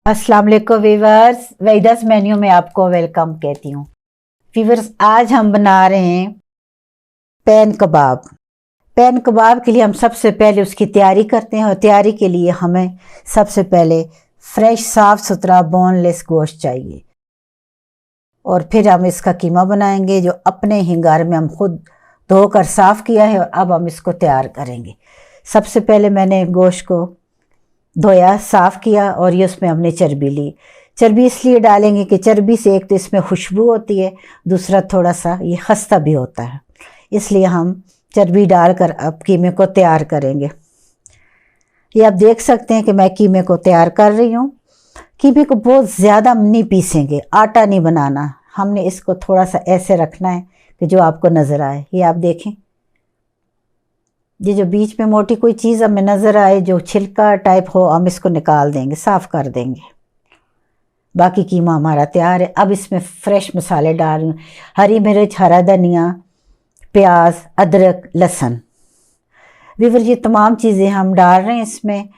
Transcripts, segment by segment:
अस्सलाम वालेकुम viewers, Vedas menu में आपको वेलकम कहती हूँ। वीवर्स, आज हम बना रहे हैं पैन कबाब। पैन कबाब के लिए हम सबसे पहले उसकी तैयारी करते हैं और तैयारी के लिए हमें सबसे पहले फ्रेश साफ़ सुथरा बोनलेस गोश्त चाहिए और फिर हम इसका कीमा बनाएंगे जो अपने ही घर में हम खुद धोकर साफ़ किया है और अब हम इसको तैयार करेंगे। सबसे पहले मैंने गोश्त को धोया, साफ़ किया और ये उसमें हमने चर्बी ली। चर्बी इसलिए डालेंगे कि चर्बी से एक तो इसमें खुशबू होती है, दूसरा थोड़ा सा ये खस्ता भी होता है, इसलिए हम चर्बी डालकर अब कीमे को तैयार करेंगे। ये आप देख सकते हैं कि मैं कीमे को तैयार कर रही हूँ। कीमे को बहुत ज़्यादा नहीं पीसेंगे, आटा नहीं बनाना, हमने इसको थोड़ा सा ऐसे रखना है कि जो आपको नज़र आए। ये आप देखें, ये जो बीच में मोटी कोई चीज़ हमें नज़र आए जो छिलका टाइप हो, हम इसको निकाल देंगे, साफ़ कर देंगे। बाकी कीमा हमारा तैयार है। अब इसमें फ्रेश मसाले डाल रही हूँ, हरी मिर्च, हरा धनिया, प्याज, अदरक, लहसुन। वीवर, ये तमाम चीज़ें हम डाल रहे हैं इसमें।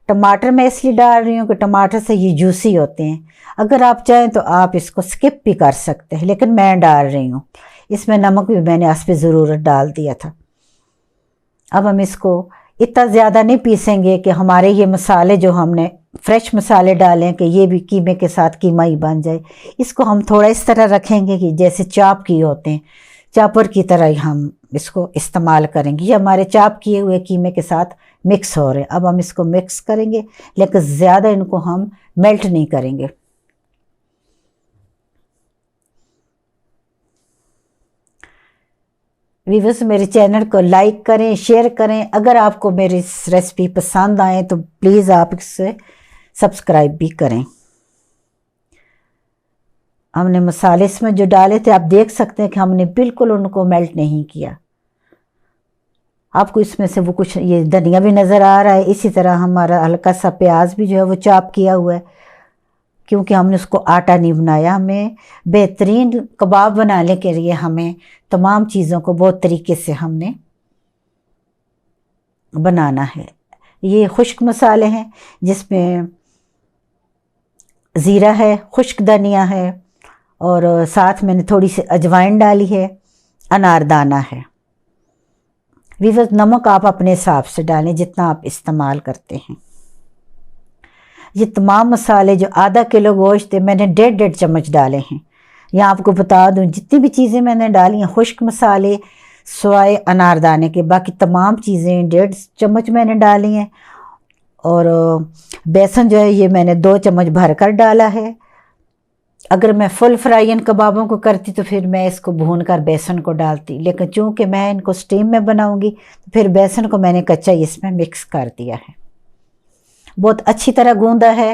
टमाटर मैं इसलिए डाल रही हूँ कि टमाटर से ये जूसी होते हैं। अगर आप चाहें तो आप इसको स्किप भी कर सकते हैं, लेकिन मैं डाल रही हूँ। इसमें नमक भी मैंने हस्बे ज़रूरत डाल दिया था। अब हम इसको इतना ज़्यादा नहीं पीसेंगे कि हमारे ये मसाले जो हमने फ्रेश मसाले डालें कि ये भी कीमे के साथ कीमा ही बन जाए। इसको हम थोड़ा इस तरह रखेंगे कि जैसे चाप किए होते हैं, चापर की तरह ही हम इसको इस्तेमाल करेंगे। ये हमारे चाप किए हुए कीमे के साथ मिक्स हो रहे हैं। अब हम इसको मिक्स करेंगे, लेकिन ज़्यादा इनको हम मेल्ट नहीं करेंगे। वीवर्स, मेरे चैनल को लाइक करें, शेयर करें। अगर आपको मेरी रेसिपी पसंद आए तो प्लीज़ आप इसे सब्सक्राइब भी करें। हमने मसाले इसमें जो डाले थे, आप देख सकते हैं कि हमने बिल्कुल उनको मेल्ट नहीं किया। आपको इसमें से वो कुछ ये धनिया भी नज़र आ रहा है। इसी तरह हमारा हल्का सा प्याज भी जो है वो चॉप किया हुआ है, क्योंकि हमने उसको आटा नहीं बनाया। हमें बेहतरीन कबाब बनाने के लिए हमें तमाम चीज़ों को बहुत तरीके से हमने बनाना है। ये खुश्क मसाले हैं जिसमें ज़ीरा है, खुश्क धनिया है और साथ मैंने थोड़ी सी अजवाइन डाली है, अनारदाना है। वीवर, नमक आप अपने हिसाब से डालें जितना आप इस्तेमाल करते हैं। ये तमाम मसाले जो आधा किलो गोश्त थे, मैंने 1.5 चम्मच डाले हैं। यहाँ आपको बता दूँ जितनी भी चीज़ें मैंने डाली हैं, खुश्क मसाले स्वाए अनारदाने के, बाकी तमाम चीज़ें 1.5 चम्मच मैंने डाली हैं। और बेसन जो है ये मैंने 2 चम्मच भर कर डाला है। अगर मैं फुल फ्राई इन कबाबों को करती तो फिर मैं इसको भून कर बेसन को डालती, लेकिन चूँकि मैं इनको स्टीम में बनाऊँगी तो फिर बेसन को मैंने कच्चा इसमें मिक्स कर दिया है। बहुत अच्छी तरह गूंदा है।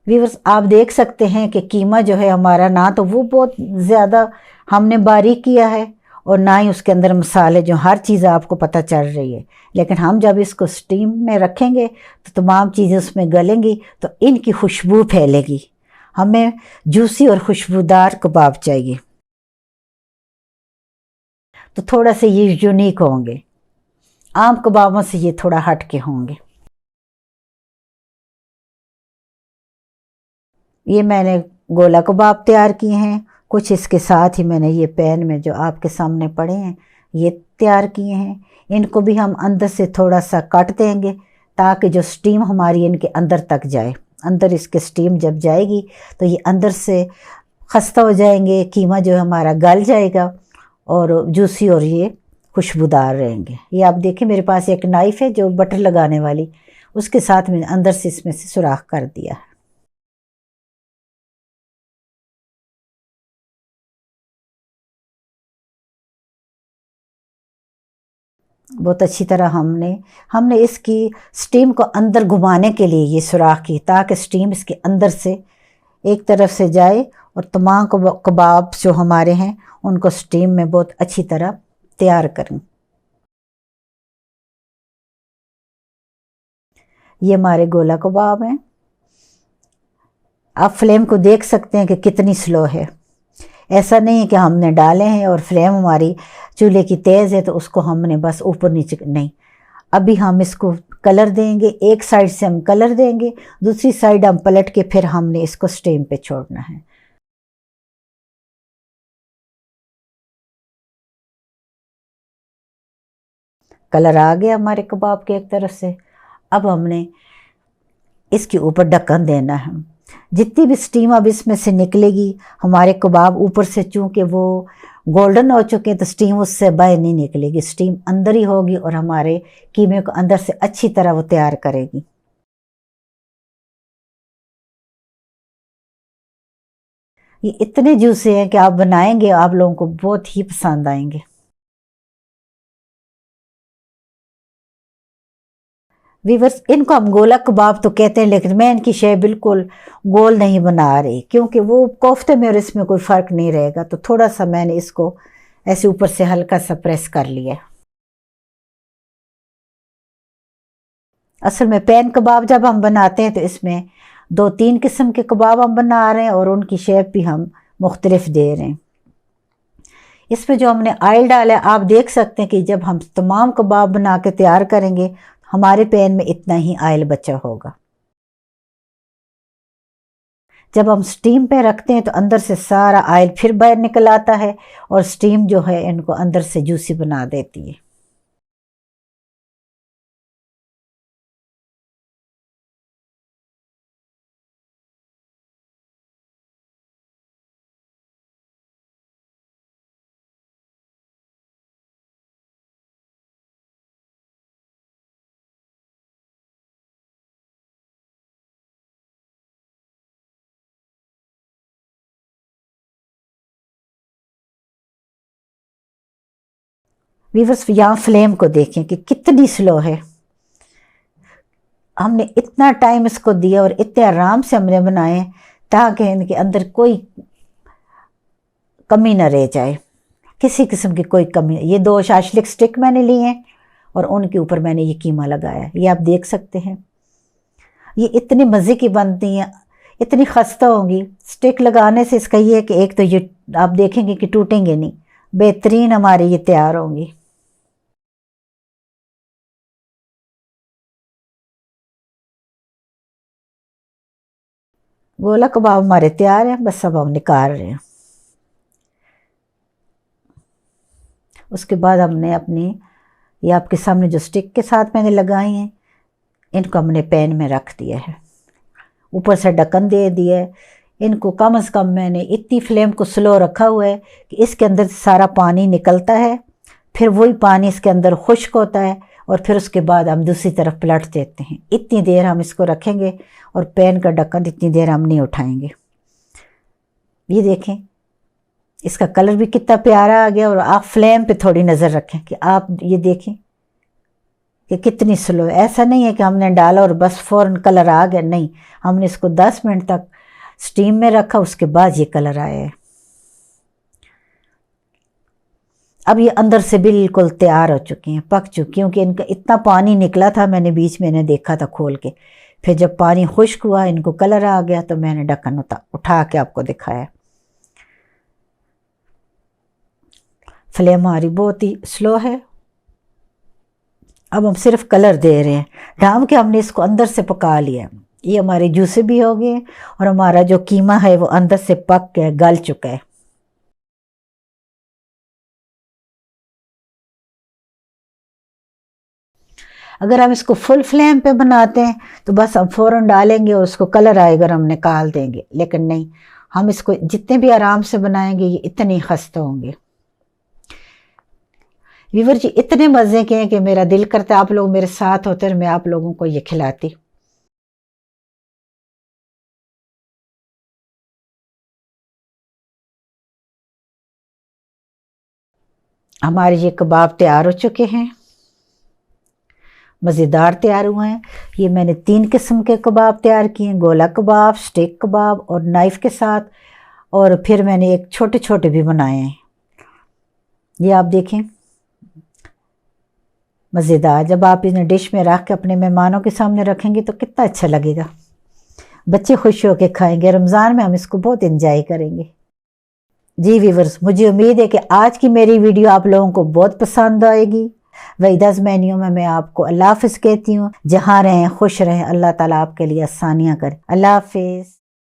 व्यूअर्स, आप देख सकते हैं कि कीमा जो है हमारा, ना तो वो बहुत ज़्यादा हमने बारीक किया है और ना ही उसके अंदर मसाले जो हर चीज़ आपको पता चल रही है। लेकिन हम जब इसको स्टीम में रखेंगे तो तमाम चीज़ें उसमें गलेंगी तो इनकी खुशबू फैलेगी। हमें जूसी और खुशबूदार कबाब चाहिए, तो थोड़ा से ये यूनिक होंगे, आम कबाबों से ये थोड़ा हट के होंगे। ये मैंने गोला कबाब तैयार किए हैं। कुछ इसके साथ ही मैंने ये पैन में जो आपके सामने पड़े हैं ये तैयार किए हैं। इनको भी हम अंदर से थोड़ा सा काट देंगे ताकि जो स्टीम हमारी इनके अंदर तक जाए। अंदर इसके स्टीम जब जाएगी तो ये अंदर से खस्ता हो जाएंगे, कीमा जो हमारा गल जाएगा और जूसी और ये खुशबूदार रहेंगे। ये आप देखें, मेरे पास एक नाइफ़ है जो बटर लगाने वाली, उसके साथ मैंने अंदर से इसमें से सुराख कर दिया है। बहुत अच्छी तरह हमने इसकी स्टीम को अंदर घुमाने के लिए ये सुराख की, ताकि स्टीम इसके अंदर से एक तरफ से जाए और तमाम कबाब जो हमारे हैं उनको स्टीम में बहुत अच्छी तरह तैयार करें। ये हमारे गोला कबाब हैं। आप फ्लेम को देख सकते हैं कि कितनी स्लो है। ऐसा नहीं है कि हमने डाले हैं और फ्लेम हमारी चूल्हे की तेज़ है तो उसको हमने बस ऊपर नीचे, नहीं, अभी हम इसको कलर देंगे, एक साइड से हम कलर देंगे, दूसरी साइड हम पलट के फिर हमने इसको स्टीम पे छोड़ना है। कलर आ गया हमारे कबाब के एक तरफ से। अब हमने इसके ऊपर ढक्कन देना है। जितनी भी स्टीम अब इसमें से निकलेगी, हमारे कबाब ऊपर से चूंकि वो गोल्डन हो चुके हैं तो स्टीम उससे बाहर नहीं निकलेगी, स्टीम अंदर ही होगी और हमारे कीमे को अंदर से अच्छी तरह वो तैयार करेगी। ये इतने जूसी हैं कि आप बनाएंगे आप लोगों को बहुत ही पसंद आएंगे। वीवर्स, इनको हम गोला कबाब तो कहते हैं, लेकिन मैं इनकी शेप बिल्कुल गोल नहीं बना रही क्योंकि वो कोफ्ते में और इसमें कोई फ़र्क नहीं रहेगा। तो थोड़ा सा मैंने इसको ऐसे ऊपर से हल्का सा प्रेस कर लिया। असल में पैन कबाब जब हम बनाते हैं तो इसमें 2-3 किस्म के कबाब हम बना रहे हैं और उनकी शेप भी हम मुख्तलिफ दे रहे हैं। इसमें जो हमने ऑयल डाला है, आप देख सकते हैं कि जब हम तमाम कबाब बना के तैयार करेंगे हमारे पैन में इतना ही ऑयल बचा होगा। जब हम स्टीम पे रखते हैं तो अंदर से सारा ऑयल फिर बाहर निकल आता है और स्टीम जो है इनको अंदर से जूसी बना देती है। वीवर्स, यहाँ फ्लेम को देखें कि कितनी स्लो है। हमने इतना टाइम इसको दिया और इतने आराम से हमने बनाए ताकि इनके अंदर कोई कमी ना रह जाए, किसी किस्म की कोई कमी। ये 2 शाशलिक स्टिक मैंने लिए हैं और उनके ऊपर मैंने ये कीमा लगाया, ये आप देख सकते हैं। ये इतनी मज़े की बनती हैं, इतनी खस्ता होंगी। स्टिक लगाने से इसका ये है कि एक तो ये आप देखेंगे कि टूटेंगे नहीं, बेहतरीन हमारे ये तैयार होंगी। गोला कबाब हमारे तैयार हैं, बस अब हम निकाल रहे हैं। उसके बाद हमने अपनी ये आपके सामने जो स्टिक के साथ मैंने लगाई हैं इनको हमने पैन में रख दिया है, ऊपर से ढक्कन दे दिया है। इनको कम से कम मैंने इतनी फ्लेम को स्लो रखा हुआ है कि इसके अंदर से सारा पानी निकलता है, फिर वही पानी इसके अंदर खुश्क होता है और फिर उसके बाद हम दूसरी तरफ पलट देते हैं। इतनी देर हम इसको रखेंगे और पैन का ढक्कन इतनी देर हम नहीं उठाएंगे। ये देखें इसका कलर भी कितना प्यारा आ गया। और आप फ्लेम पे थोड़ी नज़र रखें कि आप ये देखें कि कितनी स्लो है। ऐसा नहीं है कि हमने डाला और बस फ़ौरन कलर आ गया, नहीं, हमने इसको 10 मिनट तक स्टीम में रखा, उसके बाद ये कलर आया है। अब ये अंदर से बिल्कुल तैयार हो चुकी हैं, पक चुकी, क्योंकि इनका इतना पानी निकला था, मैंने बीच में इन्हें देखा था खोल के। फिर जब पानी खुश्क हुआ इनको कलर आ गया तो मैंने ढक्कन उठा के आपको दिखाया। फ्लेम हमारी बहुत ही स्लो है। अब हम सिर्फ कलर दे रहे हैं, ढाम के हमने इसको अंदर से पका लिया। ये हमारे जूसे भी हो गए और हमारा जो कीमा है वो अंदर से पक के गल चुका है। अगर हम इसको फुल फ्लेम पे बनाते हैं तो बस हम फ़ौरन डालेंगे और उसको कलर आएगा और हम निकाल देंगे, लेकिन नहीं, हम इसको जितने भी आराम से बनाएंगे ये इतने खस्ते होंगे। वीवर जी इतने मज़े के हैं कि मेरा दिल करता है आप लोग मेरे साथ होते और मैं आप लोगों को ये खिलाती। हमारे ये कबाब तैयार हो चुके हैं, मज़ेदार तैयार हुए हैं। ये मैंने 3 किस्म के कबाब तैयार किए हैं, गोला कबाब, स्टेक कबाब और नाइफ़ के साथ, और फिर मैंने एक छोटे छोटे भी बनाए हैं। ये आप देखें मज़ेदार। जब आप इन्हें डिश में रख के अपने मेहमानों के सामने रखेंगे तो कितना अच्छा लगेगा, बच्चे खुश होकर खाएंगे। रमज़ान में हम इसको बहुत एंजॉय करेंगे। जी व्यूअर्स, मुझे उम्मीद है कि आज की मेरी वीडियो आप लोगों को बहुत पसंद आएगी। वेदास मेन्यू में मैं आपको अल्लाह हाफिज़ कहती हूँ। जहाँ रहें खुश रहें, अल्लाह ताला आपके लिए आसानियाँ करे। अल्लाह हाफिज़।